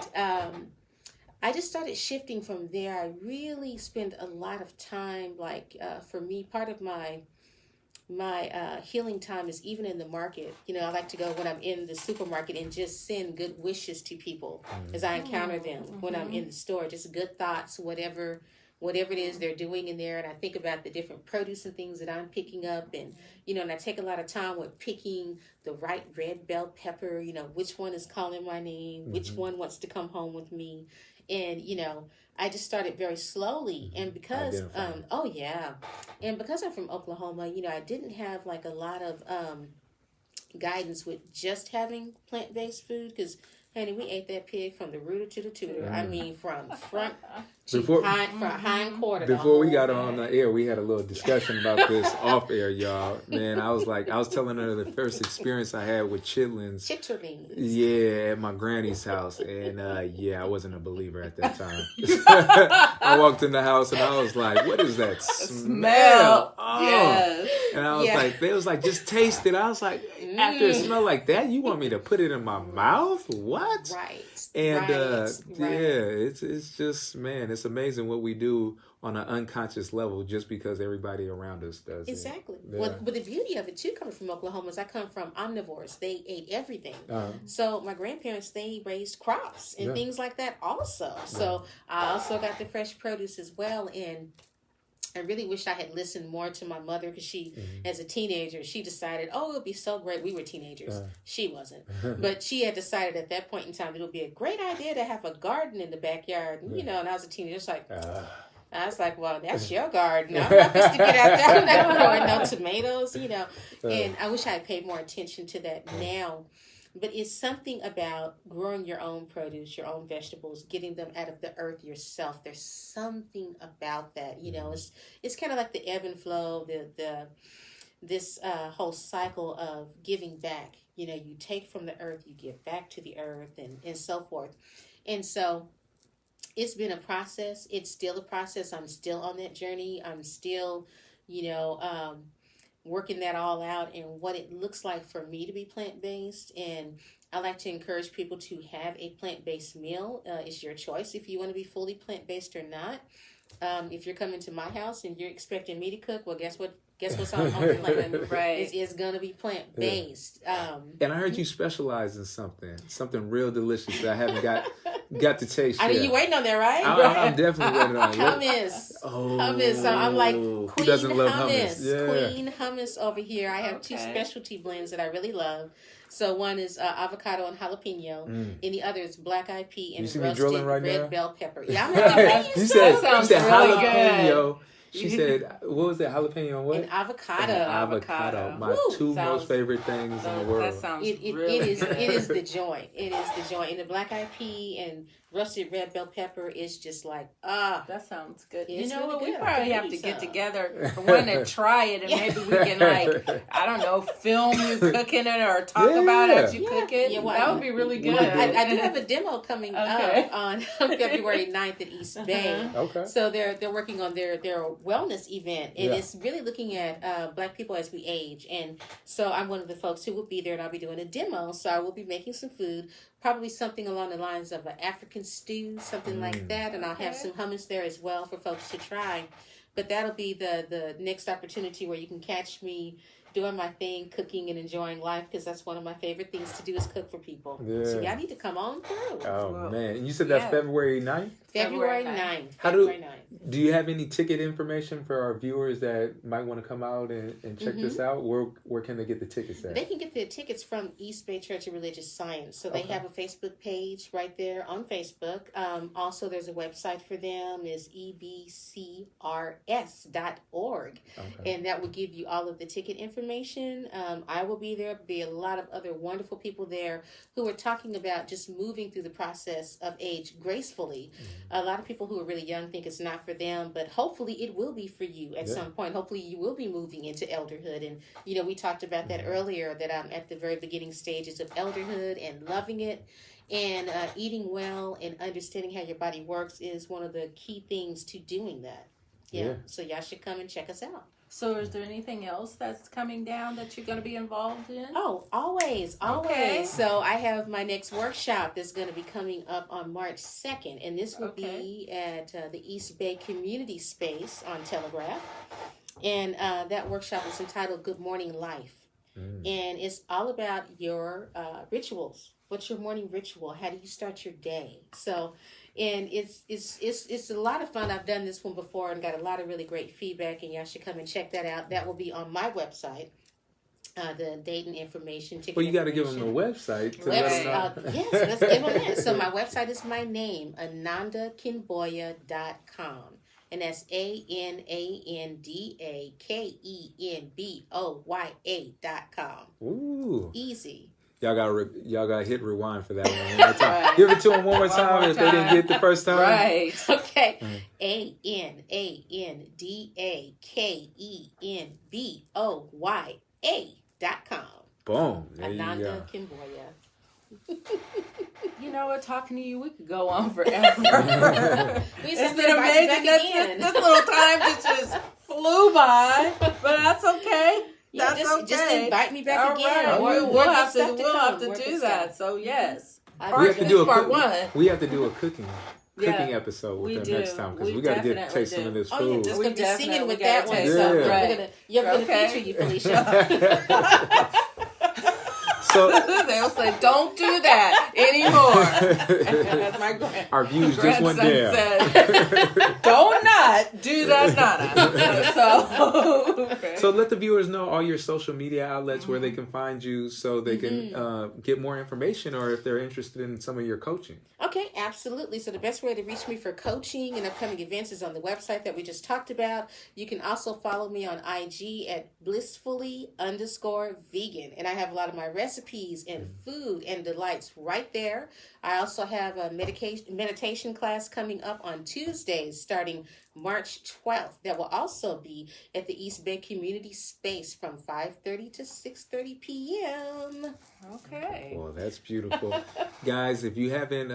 I just started shifting from there. I really spend a lot of time, for me, part of my healing time is even in the market. You know, I like to go when I'm in the supermarket and just send good wishes to people as I encounter them when I'm in the store. Just good thoughts, whatever whatever it is they're doing in there. And I think about the different produce and things that I'm picking up. And, and I take a lot of time with picking the right red bell pepper, which one is calling my name, which one wants to come home with me. And, I just started very slowly. And because, and because I'm from Oklahoma, I didn't have like a lot of guidance with just having plant-based food, because honey, we ate that pig from the rooter to the tutor. I mean, from front to hind quarter. Before we got on the air, we had a little discussion about this off air, y'all. Man, I was telling her the first experience I had with chitlins. Chitterlings. Yeah, at my granny's house. And I wasn't a believer at that time. I walked in the house and I was like, what is that smell? Oh. Yes. And I was like, they was like, just taste it. I was like, after it smelled like that, you want me to put it in my mouth? What? Right. And it's just, man, it's amazing what we do on an unconscious level just because everybody around us does. Exactly. Yeah. Well, but the beauty of it too, coming from Oklahoma, is I come from omnivores. They ate everything. So my grandparents, they raised crops and things like that also. So I also got the fresh produce as well. And I really wish I had listened more to my mother, because she, as a teenager, she decided, it would be so great. We were teenagers. She wasn't. But she had decided at that point in time, it would be a great idea to have a garden in the backyard. And, and I was a teenager. It's like, I was like, well, that's your garden. I'm not supposed to get out there. I'm not growing no tomatoes, And I wish I had paid more attention to that now. But it's something about growing your own produce, your own vegetables, getting them out of the earth yourself. There's something about that, It's kind of like the ebb and flow, this whole cycle of giving back. You take from the earth, you give back to the earth, and so forth. And so it's been a process. It's still a process. I'm still on that journey. I'm still, working that all out and what it looks like for me to be plant-based. And I like to encourage people to have a plant-based meal. It's your choice if you want to be fully plant-based or not. If you're coming to my house and you're expecting me to cook, well, guess what's on the plan? Right. It's going to be plant-based. And I heard you specialize in something real delicious that I haven't got to taste yet. I know you waiting on that, right? I'm definitely waiting on it. Hummus. Hummus. So I'm like, Queen who doesn't love hummus. Yeah. Queen hummus over here. I have two specialty blends that I really love. So one is avocado and jalapeno, and the other is black eyed pea and roasted red bell pepper. Yeah, I'm not you said jalapeno. Good. She said, what was that? Jalapeno and what? And avocado. Avocado. My two most favorite things in the world. That sounds it is the joint. It is the joint. And the black eyed pea and roasted red bell pepper is just like, that sounds good. You know what? Really we probably have to get together for one to try it, and maybe we can, I don't know, film you cooking it or talk about it as you cook it. Yeah, well, that would be really good. I do have a demo coming up on February 9th at East Bay. Okay. So they're working on their wellness event, and it's really looking at Black people as we age. And so I'm one of the folks who will be there, and I'll be doing a demo. So I will be making some food, probably something along the lines of an African stew, something like that. And I'll have some hummus there as well for folks to try. But that'll be the next opportunity where you can catch me doing my thing, cooking and enjoying life, because that's one of my favorite things to do is cook for people. Yeah. So y'all need to come on through. Oh, man. And you said that's February 9th? February 9th. Do you have any ticket information for our viewers that might want to come out and check this out? Where can they get the tickets at? They can get the tickets from East Bay Church of Religious Science. So they have a Facebook page right there on Facebook. Also, there's a website for them, is ebcrs.org. And that will give you all of the ticket information. I will be there. There'll be a lot of other wonderful people there who are talking about just moving through the process of age gracefully. A lot of people who are really young think it's not for them, but hopefully it will be for you at some point. Hopefully you will be moving into elderhood. And, we talked about that earlier, that I'm at the very beginning stages of elderhood and loving it. And eating well and understanding how your body works is one of the key things to doing that. So y'all should come and check us out. So is there anything else that's coming down that you're going to be involved in? Oh, always. Okay. So I have my next workshop that's going to be coming up on March 2nd. And this will be at the East Bay Community Space on Telegraph. And that workshop is entitled Good Morning Life. And it's all about your rituals. What's your morning ritual? How do you start your day? So And it's a lot of fun. I've done this one before and got a lot of really great feedback, and y'all should come and check that out. That will be on my website. The date and information. Well, you got to give them the website to let them know. Yes, let's give them that. So my website is my name, AnandaKenboya.com. And that's AnandaKenboya.com. Ooh. Easy. Y'all got hit rewind for that one more time. Give it to them one more time if they didn't get it the first time. Right. Okay. AnandaKenboya.com. Boom. There Ananda you go. Kenboya. You know what? Talking to you, we could go on forever. It's been amazing. This little time just flew by, but that's okay. Yeah, just invite me back again. Right. We'll have to do that. So yes, We have to do part one. We have to do a cooking episode with them next time because we got to taste some of this food. Oh, yeah, just going to be singing with that one. Yeah. So we're going to feature you, Felicia. So they'll say, "Don't do that anymore." As our views just went down. Said, "Don't not do that, nada." So let the viewers know all your social media outlets where they can find you, so they can get more information, or if they're interested in some of your coaching. Okay, absolutely. So the best way to reach me for coaching and upcoming events is on the website that we just talked about. You can also follow me on IG at blissfully_vegan. And I have a lot of my recipes and food and delights right there. I also have a meditation class coming up on Tuesdays starting March 12th. That will also be at the East Bay Community Space from 5:30 to 6:30 p.m. Okay. Well, that's beautiful. Guys, if you haven't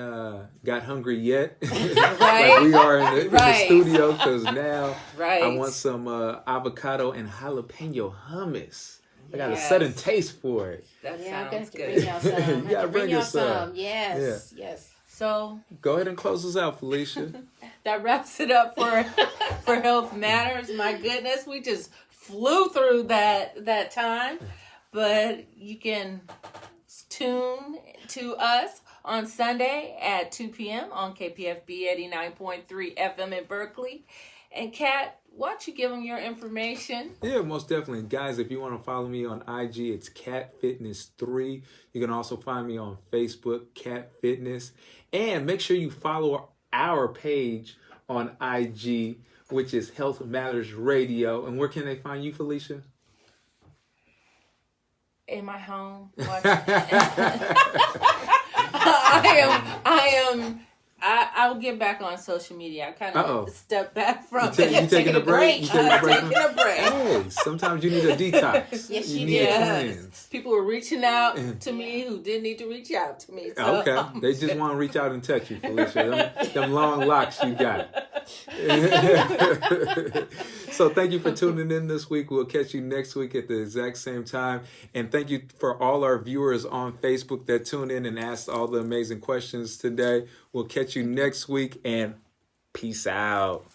got hungry yet, Right. like we are in the studio, because now Right. I want some avocado and jalapeno hummus. I got a sudden taste for it. That Yeah, sounds I good. bring y'all some. You gotta bring us some. Yes. So Go ahead and close us out, Felicia. that wraps it up for Health Matters. My goodness, we just flew through that time. But you can tune to us on Sunday at 2 p.m. on KPFB 89.3 FM in Berkeley. And Kat, why don't you give them your information? Yeah, most definitely. Guys, if you want to follow me on IG, it's Cat Fitness 3. You can also find me on Facebook, Cat Fitness. And make sure you follow our page on IG, which is Health Matters Radio. And where can they find you, Felicia? In my home. I'll get back on social media. I kind of stepped back from it. You taking a break? Taking a break. Hey, sometimes you need a detox. Yes, you you need do. a cleanse. People were reaching out to me who didn't need to reach out to me. So. Okay, they just want to reach out and touch you, Felicia. Them long locks you got. So thank you for tuning in this week. We'll catch you next week at the exact same time. And thank you for all our viewers on Facebook that tuned in and asked all the amazing questions today. We'll catch you next week, and peace out.